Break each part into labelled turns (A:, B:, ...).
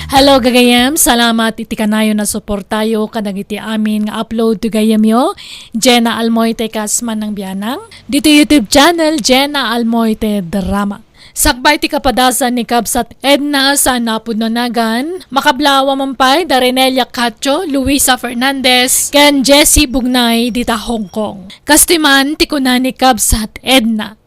A: Hello gagayam, salamat iti kanayo na suportayo kanang iti amin nga upload to gayam yo. Jena Almoite kas Manang Bianang. Dito YouTube channel Jena Almoite Drama. Sakbay ti kapadasan ni Kabsat Edna sa Napunonagan, makablawa mampay Darenelia Cacho, Luisa Fernandez, ken Jessie Bugnay dita Hong Kong. Kastiman ti kunan ni Kabsat Edna.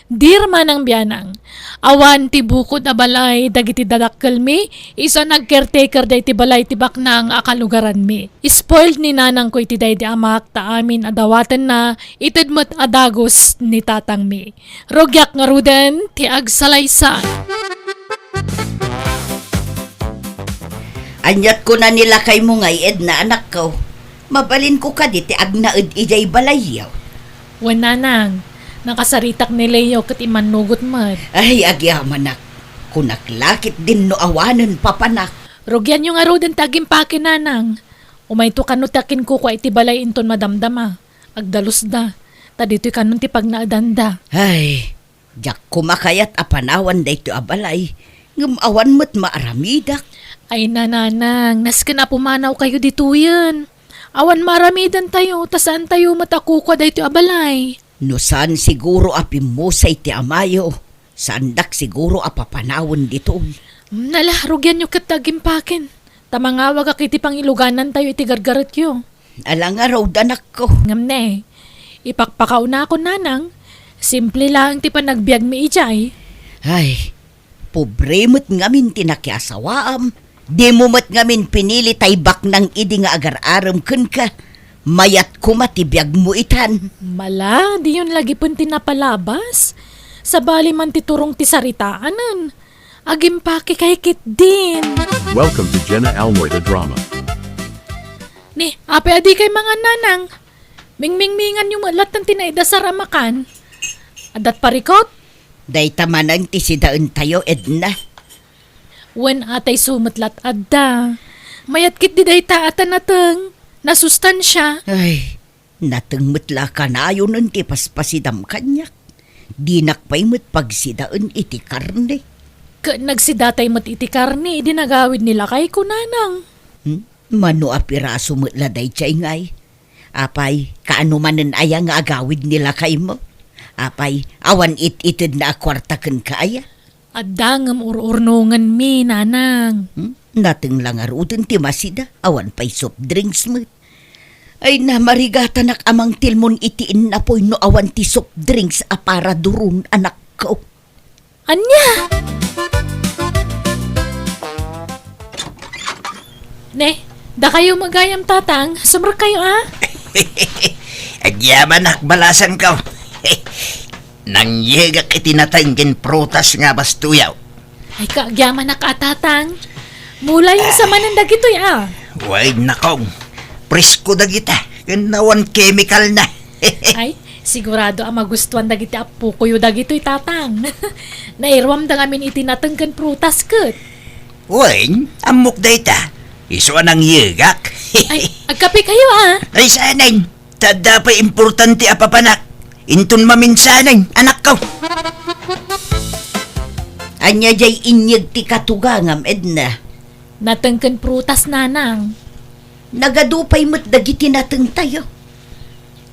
A: Dear Manang Bianang, awan ti bukod na balay dagiti dadakkel mi, isa nag-caretaker day ti balay ti baknang akalugaran mi. Spoiled ni nanang ko iti day di amak ta amin adawatan na itedmet adagos ni tatang mi. Rogyak nga ruden ti agsalaysan.
B: Anyat ko na nila kay mo ngay Edna anak ko. Mabalin ko ka di ti agnaed ijay balayyaw.
A: Wananang, nakasaritak ni Leo kat imanugot man.
B: Ay agyaman nak. Kunaklakit din no awanan papanak.
A: Rogyan yung arudan tagim pakin nanang. Umay to kanutakin ko kwa iti balay inton madamdama. Agdalos da. Tadito'y kanun ti pagnaadanda.
B: Ay, jak kumakayat apanawan da ito abalay. Ngamawan mo't maaramidak.
A: Ay nananang, naska na pumanaw kayo dito yan. Awan maramidan tayo, tasaan tayo matakukwa da ito abalay.
B: No saan siguro apimusay ti amayo. Sandak siguro apapanawon dito.
A: Nalahrugyan nyo katagim pakin. Tamangawag akiti pang iluganan tayo iti gargarat yo.
B: Alang araw danak ko.
A: Ngamne, ipakpakaw na ako nanang. Simple lang ti panagbiag mi ijay.
B: Ay, pobre mo't ngamin tinakyasawaam. Di mo mo't ngamin pinili taybak ng idi nga agar-aram kun ka. Mayat ko matibiyag mo itan.
A: Mala, di yun lagi pun tinapalabas. Sa bali man titurong ti saritaanan. Agim paki kay kit din.
C: Welcome to Jena Almoite Drama.
A: Ni, ape adi kay mga nanang. Mingmingmingan yung malat ng tinaida sa ramakan. Adat parikot?
B: Day tamanang ti sidaan tayo, Edna.
A: Wen atay sumatlat adda. Mayat kit di day taatan nateng. Nasustansya.
B: Ay, natengmetla ka na yun ang ti paspasidam kanyak. Di nakpay mo't pagsidaan iti karne.
A: Nagsidatay mo't iti karne, dinagawid nila kay kunanang.
B: Mano apiraso mo'tla day chay ngay. Apay, kaano manan aya nga agawid nila kay mo. Apay, awan it-itid na akwartakan ka aya.
A: Adangam ur-urnungan mi, nanang.
B: Nating lang arutin ti masida, awan pa'y soft drinks mo. Ay na marigatan nak amang tilmon itiin na po'y no awan ti soft drinks a para durun anak ko.
A: Anya? Ne, da kayo magayam tatang, sumrak kayo
D: Agyaman nakbalasan ka. Nangyegak itinatangkin prutas nga bastuyaw.
A: Ay kaagyaman nakatatang. Mula yung sa manandag ito
D: Wait nakong. Presko dagita. Ganawan chemical na.
A: Ay, sigurado ang magustuhan dagiti apo kuyo dagito'y tatang. Nairwam da ngamin itinatangkan prutas kat.
D: Wait, amok data. Isuan ang yegak.
A: Ay, agkapi kayo
D: Ay sanay. Tada pa importante apapanak. Intun maminsanay, anak ko.
B: Anya jay inyag ti katugangam, Edna.
A: Natangkan prutas nanang.
B: Nagadupay mo't dagiti nateng tayo.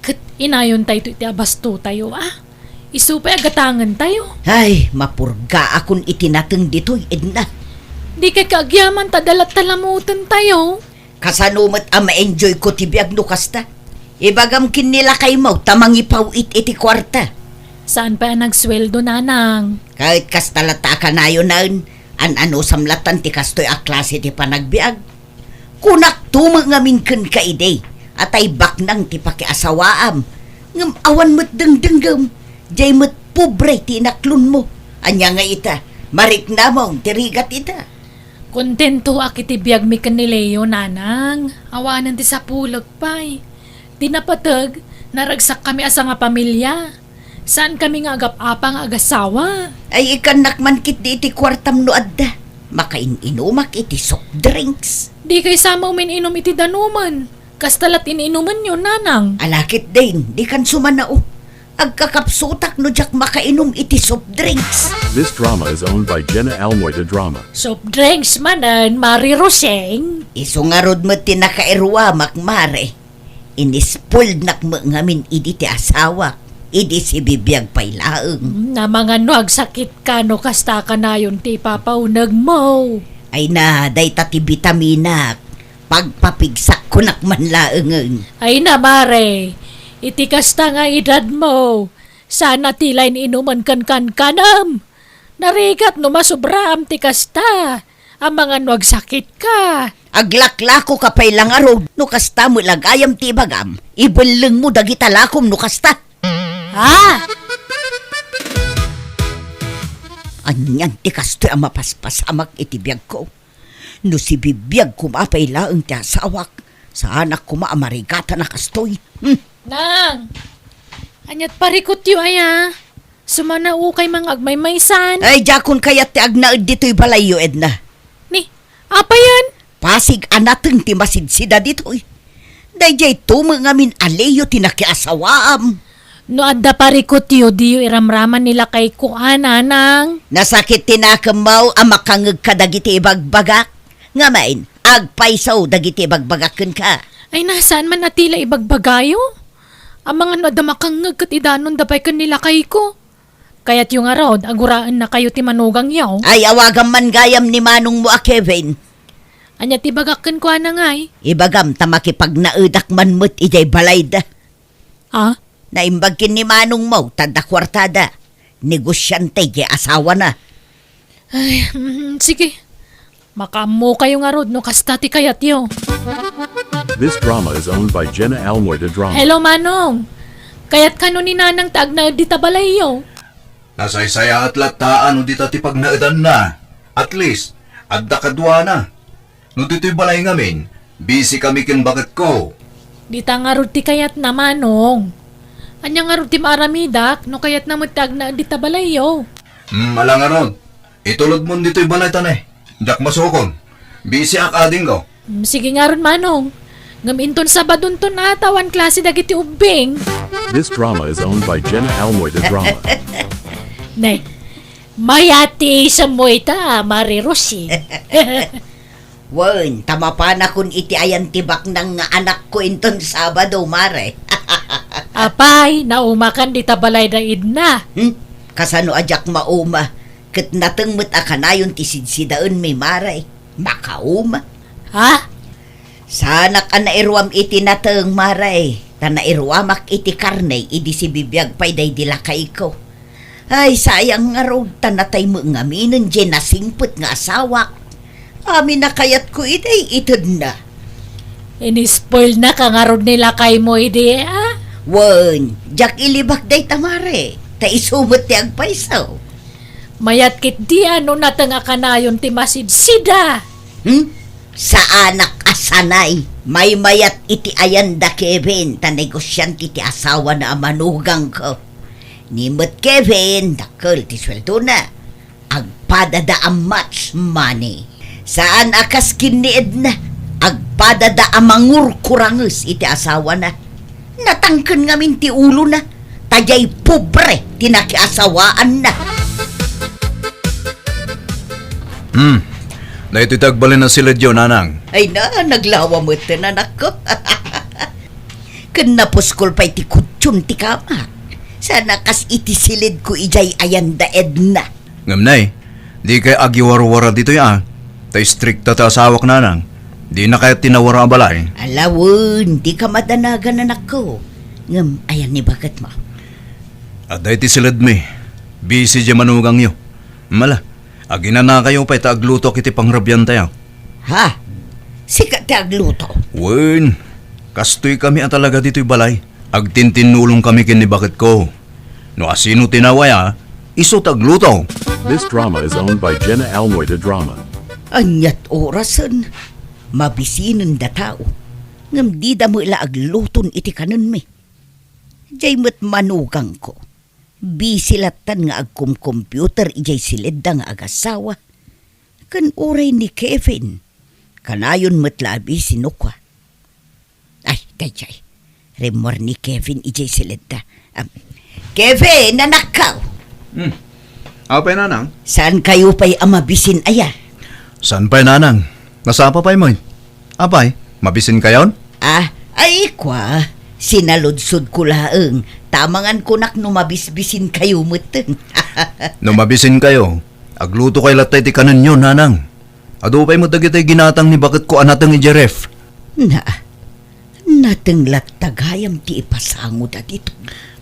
A: Kat inayon tayo iti abasto tayo Isupay agatangan tayo.
B: Ay, mapurga akong itinateng dito'y, Edna.
A: Di kay kaagyaman tadalat talamutan tayo.
B: Kasanumat ang ma-enjoy ko ti biag no kasta. Ibagam kin nila kay mo, tamang ipawit iti kwarta.
A: Saan pa nagsweldo nanang?
B: Kahit kastalata ka na yun ano samlatan ti kastoy a klase ti panagbiag. Kunak tumang ngamin ken ka ide, atay baknang ti pakiasawaam. Ngam awan mo't dengdenggam, jay mo't pobre ti inaklon mo. Anya nga ita, marik na mong tirigat ita.
A: Kontento akiti biyag mi ken ni Leo nanang. Awanan ti sa pulag pay. Di napatag, naragsak kami asa nga pamilya. Saan kami nga agap-apang agasawa?
B: Ay ikan nakman kit di iti kwartam no adda. Makain-inumak iti soft drinks.
A: Di kay sama umin-inom iti danuman. Kastalat ininuman yun nanang.
B: Alakit din, di kan sumanao. Agkakapsutak no jak makainom iti soft drinks.
C: This drama is owned by Jena Almoite Drama.
A: Soft drinks manan, Mari Roseng.
B: Iso nga rod mo tinakairwa makmare. Inispoiled nak mo ngamin idi ti asawa. Idi si bibiyag pailaeng.
A: Na mga nuag sakit ka no kasta ka na yun ti papaunag mo.
B: Ay na, day tati vitaminak. Pagpapigsak ko nakman laengen.
A: Ay na Mare, iti kasta nga edad mo. Sana tilain inuman kan kanam. Narigat no masubram ti kasta. Ang mga nuag sakit ka.
B: Aglaklako ka pa'y lang araw. No kasta mo lagayam ti bagam. Ibaleng mo dagitalakom no kasta.
A: Ha?
B: Anyan ti kastoy ang mapaspasamak iti biyag ko. No si bibiyag kumapay laeng ti asawak. Sa anak kuma amarigata na kastoy.
A: Nang, anyat parikot yu aya. Sumana ukay mga agmaymaysan.
B: Ay, jakon kayat ti agnaed dito'y balayo, Edna.
A: Ni, apa yan?
B: Pasig anateng ti masidsida dito'y. Dayjay tumangamin aleyo ti nakiasawaam.
A: No adda parikot yu, diyo iramraman nila kay kuana nang.
B: Nasakit tinakamaw ang makangag ka dagiti ibagbagak. Nga main, agpaisaw dagiti ibagbagaken ka.
A: Ay nasaan man natila ibagbagayo? Ang mga no adda makangag kat idanon dapay kanila kay ko. Kaya't yung arod, aguraan na kayo ti manugang yaw.
B: Ay, awagan man gayam ni manong mo a Kevin.
A: Anya ti bagaken ko na ngay.
B: Ibagam tamakipag naedak man mo't ijay balayda.
A: Ha?
B: Naimbagkin ni manong mo, tada kwartada. Negosyante, kaya asawa na.
A: Ay, sige. Makamu kayo nga rod, no kasta ti kayat yo.
C: This drama is owned by Jena Almoite Drama.
A: Hello, Manong. Kaya't kano ni nanang taag na di tabalay yo.
E: Nasaysaya at lataan no dita ti pagnaedan na. At least, adda kadwa na. No dito'y balay ngamin, busy kami kin bakit ko.
A: Di ta nga rod ti kayat na, Manong. Anya nga rod ti maaramidak, no kayat na taag na di tabalay yo.
E: Alang aron. Itulod mo dito'y balay tanay. Dak masukon. Busy ak ading ko.
A: Sige nga ron, Manong. Ngaminton sa badunton na tawan klase dagiti ubing.
C: This drama is owned by Jena Almoite Drama.
A: Nay, mayati sa mo ita, Mari Rosi.
B: Wen, tama pa na kun iti ayan tibak ng anak ko inton Sabado, Mare.
A: Apay, naumakan di tabalay na idna.
B: Kasano ajak mauma, ket nateng met akanayon ti sidsidaen may Mare. Makauma.
A: Ha?
B: Sana ka nairwam iti nateng Mare. Ta nairwamak iti karne, idi si bibiyag pay day dilakay ko. Ay, sayang nga rog, tanatay mo nga minin, dyan nasingpot nga asawak. Amin na kayat ko iday, itod na.
A: Inispoil na ka nga rod nila kay mo idi, ha?
B: Wen, jak ilibak day tamare, ta isumot ti agpaisaw.
A: Mayat kit di ano natanga ka na yun ti masidsida.
B: Sa anak asanay, may mayat iti ayan da Kevin, ta negosyante ti asawa na amanugang ko. Nimot Kevin, dakol ti sweldo na. Agpadada ang much money. Saan akas kiniid na? Agpadada ang mangurkurangus iti asawa na. Natangken ngamin ti ulo na. Tajay pobre tinakiasawaan na.
E: Dahito tagbalin na sila Diyo, nanang.
B: Ay na, naglawa mo ito na nako. Kanapuskol pa'y ti kutsyon ti kama. Sana kas itisilid ko ijay ayan da Edna.
E: Ngamnay, di kay agiwar-wara dito ya. Tay strikta ta asawak nanang. Di na kaya tinawara ang balay.
B: Alawon, di ka madanagan na nako. Ngam, ayan ni bakit mo?
E: At dahiti silid mi. Busy dya manugang yo. Mala, agina na kayo pa'y taagluto kiti pangrabyan tayo.
B: Ha? Sikat ti agluto.
E: Wen, kastoy kami at talaga dito'y balay. Agtintinulong kami kini bakit ko. No asino tinawaya, iso tagluto.
C: This drama is owned by Jena Almoite Drama.
B: Anyat orasan, mabisinan da tao. Ngam di da mo ila agluton iti kanon mi. Jay mo't manugang ko. Bisilatan nga agkum-computer ijay silid da nga agasawa. Kan oray ni Kevin. Kanayon mo't labi sinukwa. Ay, dayjay. Remor ni Kevin ijay silid da. Kevin, nanakaw.
E: Apay nanang?
B: Saan kayo pa'y amabisin aya?
E: San pa'y nanang? Nasapa pa'y mo? Apay, mabisin kayon?
B: Ay kwa. Sinaludsod ko laeng. Tamangan kunak no mabisbisin kayo muteng.
E: No mabisin kayo, agluto kay latay ti kanan yun, nanang. Ado pa'y mo dagitay ginatang ni bakit ko anatang ijeref.
B: Nateng lattagayam ti ipasango da dito.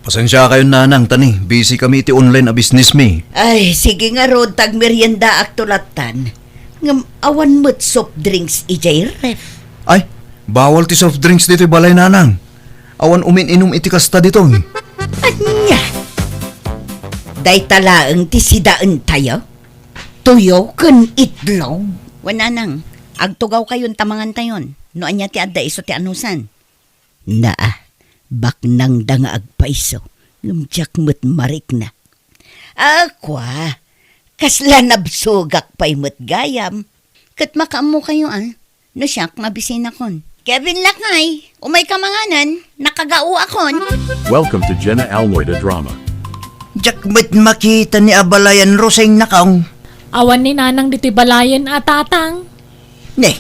E: Pasensya kayo nanang, tani. Busy kami ti online a business me.
B: Ay, sige nga rod, tag merienda aktulatan. Ngam awan mo't soft drinks ijay ref.
E: Ay, bawal ti soft drinks dito balay nanang. Awan umin-inom iti kasta dito.
B: Anya? Day talaang ti sidaan tayo? Tuyo kan itlog?
F: Wananang, agtugaw kayon tamangan tayon. No anya ti adda iso ti anusan.
B: Baknang da nga agpaiso. Ngumjak mo't marik na. Akwa, kasla nabsugak pa'y mo't gayam.
F: Kat makaamo kayo no siyak mabisin akon. Kevin lakay, umay kamanganan, nakagao akon.
C: Welcome to Jena Almoite drama.
D: Jakmet makita ni abalayan roseng nakaong.
A: Awan ni nanang dito'y balayan at tatang.
D: Ne,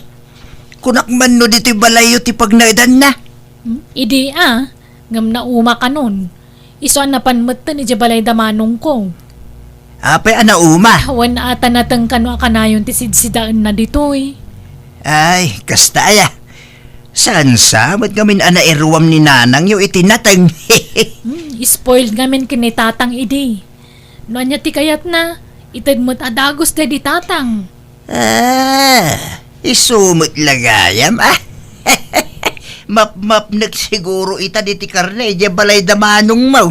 D: kunak man no dito'y balayo ti pagnaedan na.
A: Idi ngam na uma ka nun. Iso na panmatan ni balay damanong ko.
D: Apay ana uma.
A: Awan na ata natang kano akanayon ti sidsidaan na dito'y.
D: Ay, kastaya. Saan sa? Ba't gamin ana iruwam ni nanang yung itinatang?
A: Spoiled ngamin kinitatang idi. No anya ti kayat na, itad mo't adagos da di tatang.
D: Isumot lagayam Map nagsiguro ita di ti karne, di balay damanong mo.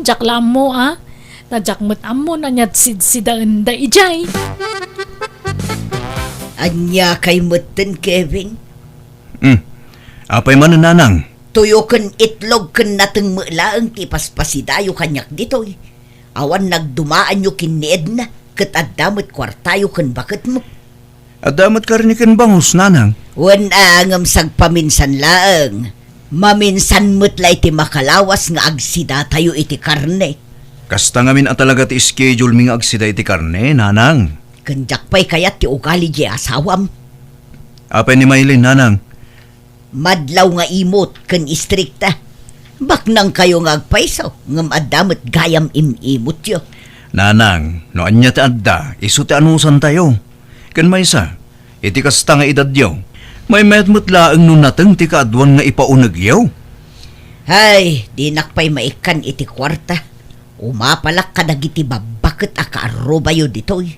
A: Jaklam mo Tadyak mo't amo na niya't sidsidaan da ijay.
B: Anya kay muten, Kevin.
E: Apay man nanang.
B: Tuyo kan itlog kan nateng mulaang ti paspasidayo kanyak dito. Awan nagdumaan yo kinied na. Kat adamot kwartayo kan bakit mo.
E: Adamat karnikan bangus, nanang.
B: Wan angam sagpaminsan laang. Maminsan mutlay ti makalawas nga agsida tayo iti karne.
E: Kasta ngamin at talaga ti schedule mi nga agsida iti karne, nanang.
B: Kanjak pa'y kayat ti ugali di asawam.
E: Apay ni Maylin, nanang.
B: Madlaw nga imot kan istrikta. Baknang kayo nga agpaiso. Ngam adamot gayam imot yo.
E: Nanang, no anya ti adda, iso ti anusan tayo. Kan may isa, iti kasta nga edad yaw. May metmutlaang nun nateng ti kaadwan nga ipaunag yaw.
B: Hay, dinak pa'y maikan iti kwarta. Umapalak ka dagiti babakit akaaroba yo ditoy.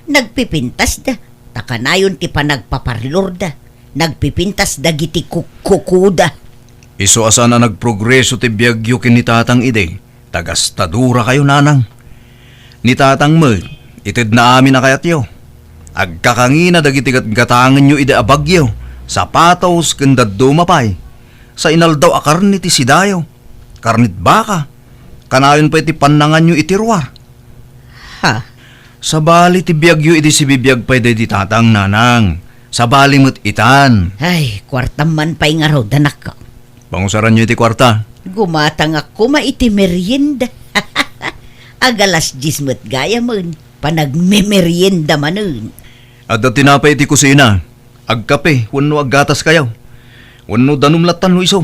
B: Nagpipintas da, takanayon ti panagpaparlor da. Nagpipintas dagiti kukuda.
E: Iso asa na nagprogreso ti biyagyo kinitatang ide, tagastadura kayo nanang. Nitatang mo, itid na amin na kayat yo. Agkakangina dagiti gatangan nyo ide abagyo, sapatos kandad dumapay. Sa inaldaw a karni ti sidayo, karnit baka, kanayon pa iti panangan nyo itirwar.
B: Ha?
E: Sa bali ti biyagyo iti si bibiyag pa'y di tatang nanang, sa bali mo't itan.
B: Ay, kwarta man pa'y nga raw danak ka.
E: Pangusaran nyo iti kwarta.
B: Gumatang ako maiti merienda. Agalas jismet gaya man, panagmemerienda manun.
E: Adda tinapay iti kusina, agkape, wano aggatas kayaw. Wano danumlatan no iso.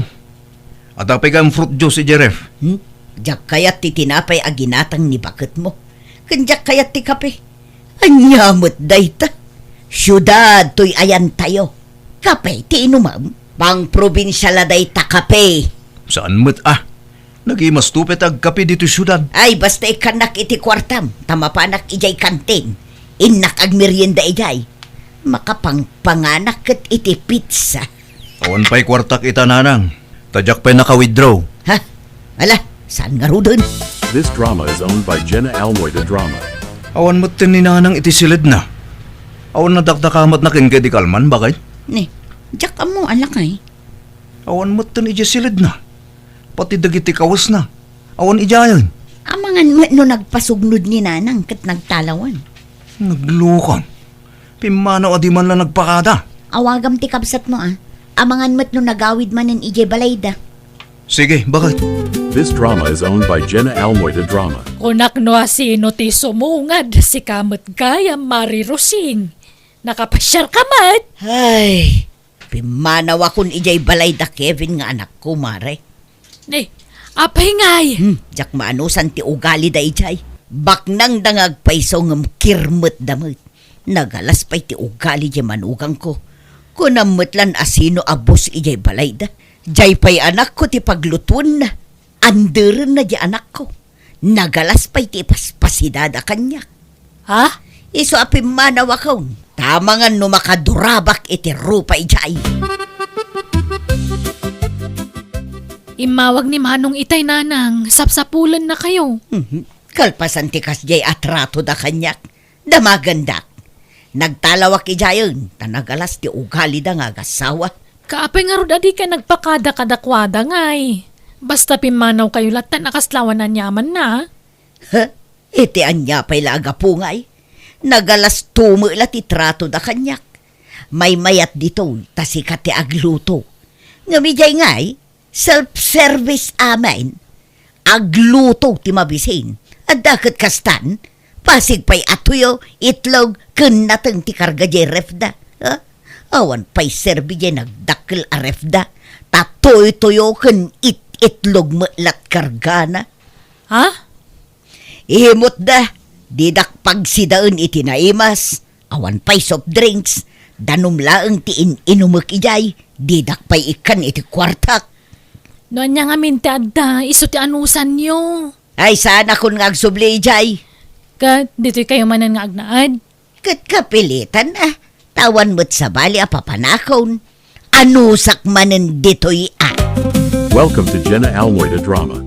E: Adda pa'y kayang fruit juice ijeref.
B: Diyak kayat ti tinapay aginatang ni bakit mo. Kandiyak kayat ti kape. Anyamot dayta. Syudad to'y ayan tayo. Kape ti inumam. Pang probinsyala dayta kape.
E: Saan mo't nagimas tupet agkape dito syudad.
B: Ay basta ikanak iti kwartam. Tamapanak ijay kantin. Inak ag merienda ijay. Makapangpanganak kat iti pizza.
E: Awan pa'y kwartak ita nanang. Tadyak pa'y naka-withdraw.
B: Ha? Ala, saan nga ro dun?
C: This drama is owned by Jena Almoite drama.
E: Awan mo't tininanang iti silid na. Awan na dakdakamat na kengke di kalman, bakit?
F: Ne, jak amo alakay.
E: Awan mo't tin iti silid na. Pati dagiti kawas na. Awan ijayan.
F: Amangan mo no nagpasugnod ni nanang kat nagtalawan.
E: Naglukan. Pimanaw adi man lang nagpakada.
F: Awagam ti kabsat mo Amangan mo't no nagawid man ng ije balayda.
E: Sige, bakit?
C: This drama is owned by Jena Almoite Drama.
A: Kunak no sino ti sumungad si kamot gaya Mari Rosing. Nakapasyar kamat.
B: Ay, pimanaw akong ijay balay da Kevin nga anak ko, Mare.
A: Apay ngay.
B: Jak maanusan ti ugali da ijay. Baknang dangag paiso ngam kirmet damot. Nagalas pa'y ti ugali di manugang ko. Kunamot lan asino abos ijay balay da. Jay pa'y anak ko ti paglutun na. Anderan na di anak ko. Nagalas pa'y ti paspasidada kanya.
A: Ha?
B: Iso apim manaw akong. Tama nga no makadurabak iti rupa ijay.
A: Imawag ni Manong itay nanang, sapsapulan na kayo.
B: Kalpasan ti kasjay atrato da kanyak. Damagandak. Nagtalawak ijayon. Tanagalas ti ugali da nga gasawa.
A: Kaapay nga rod adi ka nagpakada kadakwada ngay. Basta pimanaw kayo latan nakaslawan na nyaman na.
B: Ha? Iti anya pa'y laga pungay. Nagalas tumula ti trato da kanyak. May mayat dito, tasikat ti agluto. Ngamijay ngay, self-service amin. Agluto ti mabisin. At dakat kastan, pasig pa'y atuyo, itlog, kunatang ti karga jay refda. Ha? Awan pa'y serbi jay nagdakil a refda. Tatoy-tuyo kun itlog matlat kargana.
A: Ha?
B: Ihimot da, didak pagsidaan iti naimas, awan pa'y soft drinks, danumlaang ti inumak ijay, didak pa'y ikan iti kwartak.
A: Noan niya nga minti adda, iso ti anusan nyo.
B: Ay sana kun ngagsubli ijay,
A: Kat, dito'y kayo manan nga agnaad.
B: kat kapilitan tawan mo't sa bali papanakon, anusak manen dito'y
C: Welcome to Jena Almoite Drama.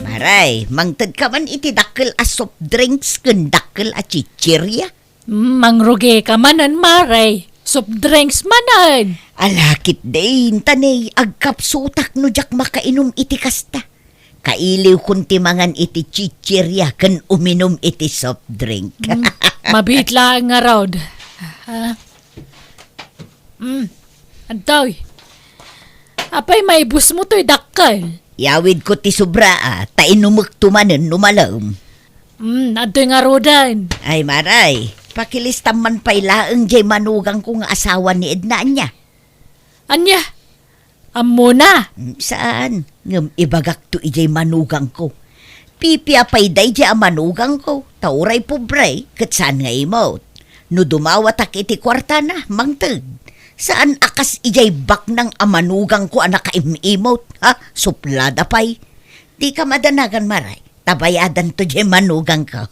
B: Maray, mangtad ka man iti dakkel a soft drinks kun dakkel a chichirya.
A: Mangruge ka manan maray. Soft drinks manan.
B: Alakit din, tanay, agkapsutak no jak makainom iti kasta. Kailiw kun timangan iti chichirya kan uminom iti soft drink.
A: Mabitla nga raw. Antoy. Apay maibus mo to'y dakkal.
B: Yawid ko ti sobra ta inumuk tumanen numalam.
A: Antoy nga rodan.
B: Ay maray, pakilistam man pa'y laeng jay manugang kong asawa ni Edna niya.
A: Anya? Amo na.
B: Saan? Ngam ibagak to ijay manugang ko. Pipia pa'y day jay manugang ko. Tauray pobre, kat saan nga imot. No dumawatak iti kwarta na, mangtag. Saan akas ijay bak ng amanugang ko anak kaimimot? Ha? Suplada pa'y. Di ka madanagan maray. Tabayadan to jay manugang ko.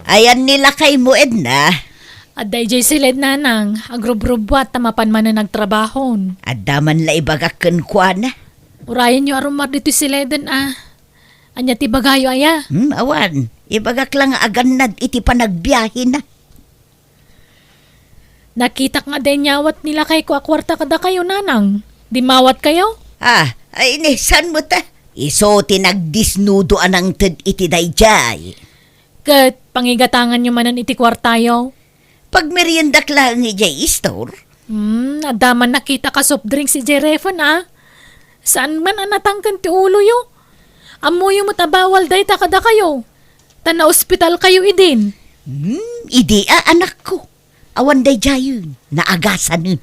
B: Ayan nila kay mo, Edna.
A: Aday jay silid nanang. Agrub-rubwat tamapan man na nagtrabahon.
B: Adaman la ibagakan kwa na.
A: Urayan nyo arumar dito siledan Anya ti bagayo aya.
B: Awan. Ibagak lang agannad iti panagbiyahe na.
A: Nakita nga din nyawat nila kay ko akwarta kada kayo nanang. Di mawat kayo?
B: Ay ni, saan mo ta? Iso tinagdisnudo anang ted iti dayjay.
A: Kat pangigatangan nyo manan iti kwartayo.
B: Pag meriendak lang ni jay store.
A: Adaman nakita ka soft drink si Jerefon Saan man anatangkan ti ulo yo? Amoy mo tabawal day ta kada kayo. Tana ospital kayo idin.
B: Idi anak ko. Awan dayjayon, naagasan nun.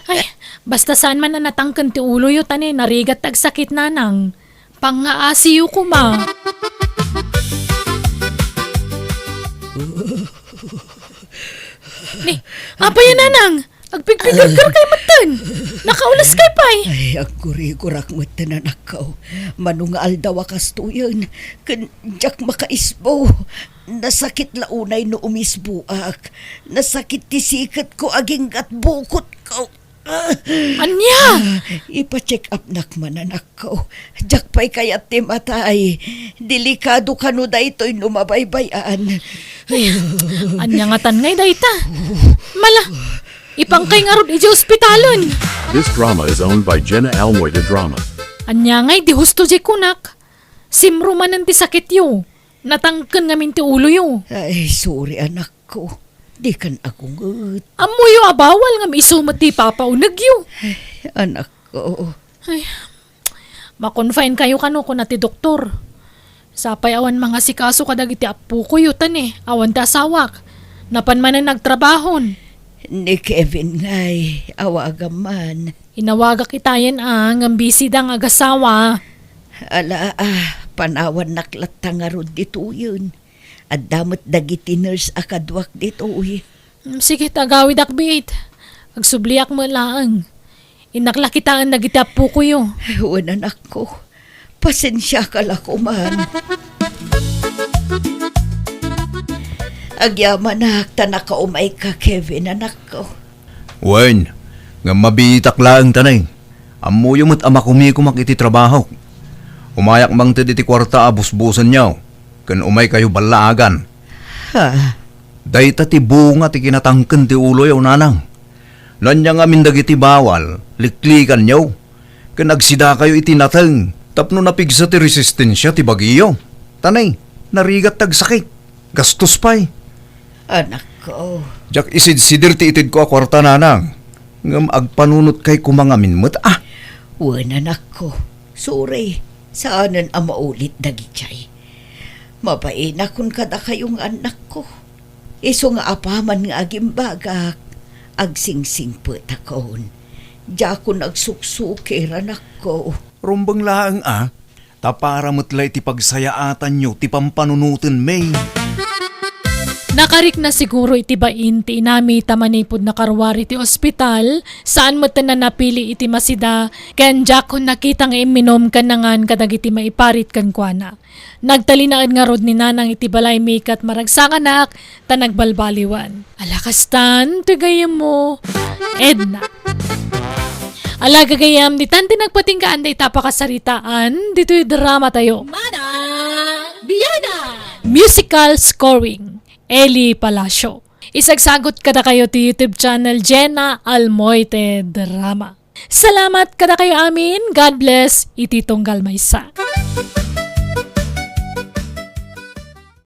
A: Ay, basta saan man anatangkan ti ulo yo tani narigat tagsakit nanang. Pangaasiyo ko ma. Ni, apa yan nanang? Agpigpigar kay matan. Nakaulas kay pay.
B: Ay, agkuri-gurak mo tinanak ko. Manungal daw akas to yun. Kanjak makaisbo. Nasakit launay no umisbuak. Nasakit tisikat ko aging at bukot ko.
A: Anya?
B: Ipa-check up nakman anak ko. Jak pa'y kayat ti matay. Delikado ka no da ito'y numabaybayan.
A: Anya nga tan ngay dayta. Mala, ipangkay nga rod iji ospitalon.
C: This drama is owned by Jena Almoite Drama.
A: Anya ngay di husto di kunak. Simro man ang ti sakit yo. Natangkan nga min ti ulo yo.
B: Ay, sorry anak ko. Di kan ako ngut.
A: Amo yo abawal nga maisumat ti papaunag yo.
B: Anak Oo.
A: Makonfine kayo kano ko na ti doktor. Sapay awan mga sikaso kadag iti apu ko yutan awan ta asawak. Napan man ang nagtrabahon.
B: Ni Kevin ngay, awagam man.
A: Inawagak itayan ang busy dang agasawa.
B: Ala, panawan naklata nga rod dito yun. At damot dagiti nurse akadwak dito uy.
A: Sige, tagawid akbit. Agsubliak mo lang. Inaklakitaan nagitapu ko yo.
B: Wanan ako. Pasensya ka lako man. Agyaman na tanaka umay ka, Kevin, anak ko.
E: Wen, nga mabitak lang tanay. Amuyo mo't ama kumikumak iti trabaho. Umayak mang iti kwarta abusbusan niyaw. Kan umay kayo balaagan.
B: Ha?
E: Dayta ti bunga ti kinatangken ti ulo yaw nanang. Nanya nga mindag iti bawal, liklikan yaw. Kan agsida kayo iti nateng, tapno napigsa ti resistensya ti bagiyo. Tanay, narigat tagsakit. Gastos pa'y.
B: Anak ko.
E: Jak isid-sidir ti itid ko a kwarta nanang. Ngam agpanunot kay kumangamin mo't
B: Wanan ako. Sorry. Saanan ang maulit dagichay. Mabain akong kada kayong anak ko. Iso nga apaman nga agimbagak. Agsingsing po takon. Diya ko nagsuksukir anak ko.
E: Rumbang laang tapara mo't lay ti pagsayaatan nyo ti pampanunutin may.
A: Nakarik na siguro iti bain ti inami tamanipod na karwari ti ospital saan mo na napili iti masida ken jak kung nakita nga iminom kanangan kadag iti maiparit kan kuana. Nagtalinaan nga rod ni nanang iti balay mikat maragsanganak ta nagbalbaliwan. Alakastan, tigayam mo. Edna. Alaga gayam, di tanti nagpatingkaan da itapakasaritaan, dito'y drama tayo. Manang Bianang! Musical scoring. Eli Palacio. Isagsagot kada kayo ti YouTube channel Jena Almoite Drama. Salamat kada kayo amin. God bless. Iti tunggal maysa.